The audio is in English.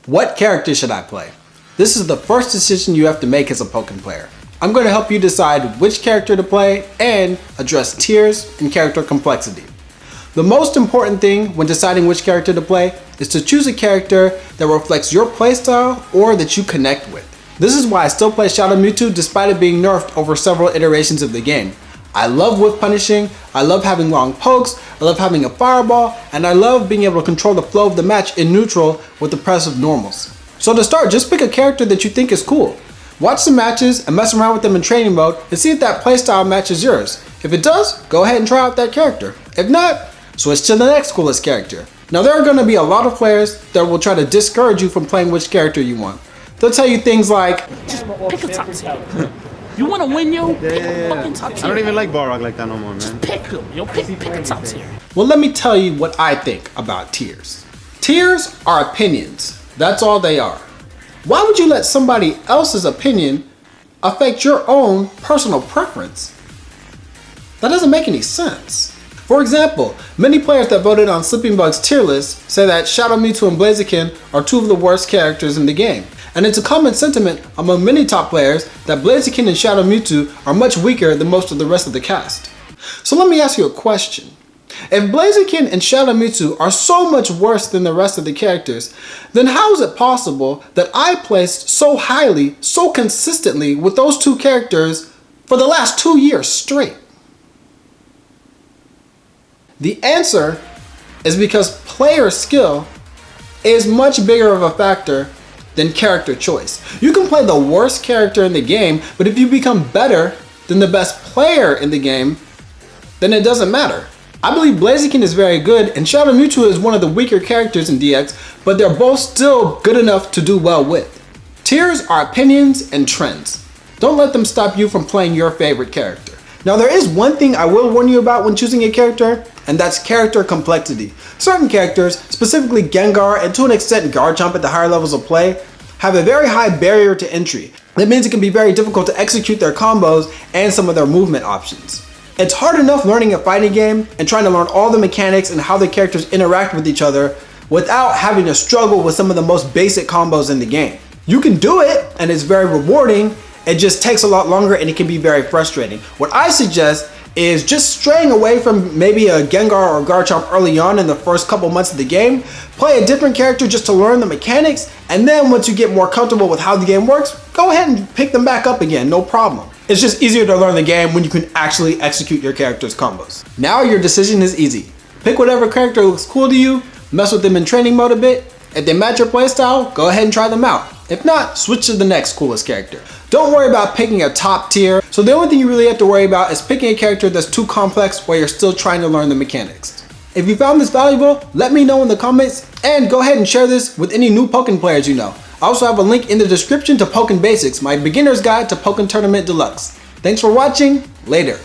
What character should I play? This is the first decision you have to make as a Pokken player. I'm going to help you decide which character to play and address tiers and character complexity. The most important thing when deciding which character to play is to choose a character that reflects your playstyle or that you connect with. This is why I still play Shadow Mewtwo despite it being nerfed over several iterations of the game. I love whiff punishing, I love having long pokes, I love having a fireball, and I love being able to control the flow of the match in neutral with the press of normals. So to start, just pick a character that you think is cool. Watch some matches and mess around with them in training mode and see if that playstyle matches yours. If it does, go ahead and try out that character. If not, switch to the next coolest character. Now there are going to be a lot of players that will try to discourage you from playing which character you want. They'll tell you things like, just pick a top tier. You want to win, yo? Pick a fucking top tier. I don't even like Balrog like that no more, man. Just pick him, yo. Pick a top tier. Well, let me tell you what I think about tiers. Tiers are opinions. That's all they are. Why would you let somebody else's opinion affect your own personal preference? That doesn't make any sense. For example, many players that voted on Sleeping Bug's tier list say that Shadow Mewtwo and Blaziken are two of the worst characters in the game. And it's a common sentiment among many top players that Blaziken and Shadow Mewtwo are much weaker than most of the rest of the cast. So let me ask you a question. If Blaziken and Shadow Mewtwo are so much worse than the rest of the characters, then how is it possible that I placed so highly, so consistently with those two characters for the last 2 years straight? The answer is because player skill is much bigger of a factor than character choice. You can play the worst character in the game, but if you become better than the best player in the game, then it doesn't matter. I believe Blaziken is very good and Shadow Mewtwo is one of the weaker characters in DX, but they're both still good enough to do well with. Tiers are opinions and trends. Don't let them stop you from playing your favorite character. Now there is one thing I will warn you about when choosing a character, and that's character complexity. Certain characters, specifically Gengar and to an extent Garchomp at the higher levels of play, have a very high barrier to entry. That means it can be very difficult to execute their combos and some of their movement options. It's hard enough learning a fighting game and trying to learn all the mechanics and how the characters interact with each other without having to struggle with some of the most basic combos in the game. You can do it and it's very rewarding, it just takes a lot longer and it can be very frustrating. What I suggest is just straying away from maybe a Gengar or Garchomp early on in the first couple months of the game, play a different character just to learn the mechanics, and then once you get more comfortable with how the game works, go ahead and pick them back up again, no problem. It's just easier to learn the game when you can actually execute your character's combos. Now your decision is easy. Pick whatever character looks cool to you, mess with them in training mode a bit. If they match your playstyle, go ahead and try them out. If not, switch to the next coolest character. Don't worry about picking a top tier. So the only thing you really have to worry about is picking a character that's too complex while you're still trying to learn the mechanics. If you found this valuable, let me know in the comments and go ahead and share this with any new Pokken players you know. I also have a link in the description to Pokken Basics, my beginner's guide to Pokken Tournament DX. Thanks for watching, later.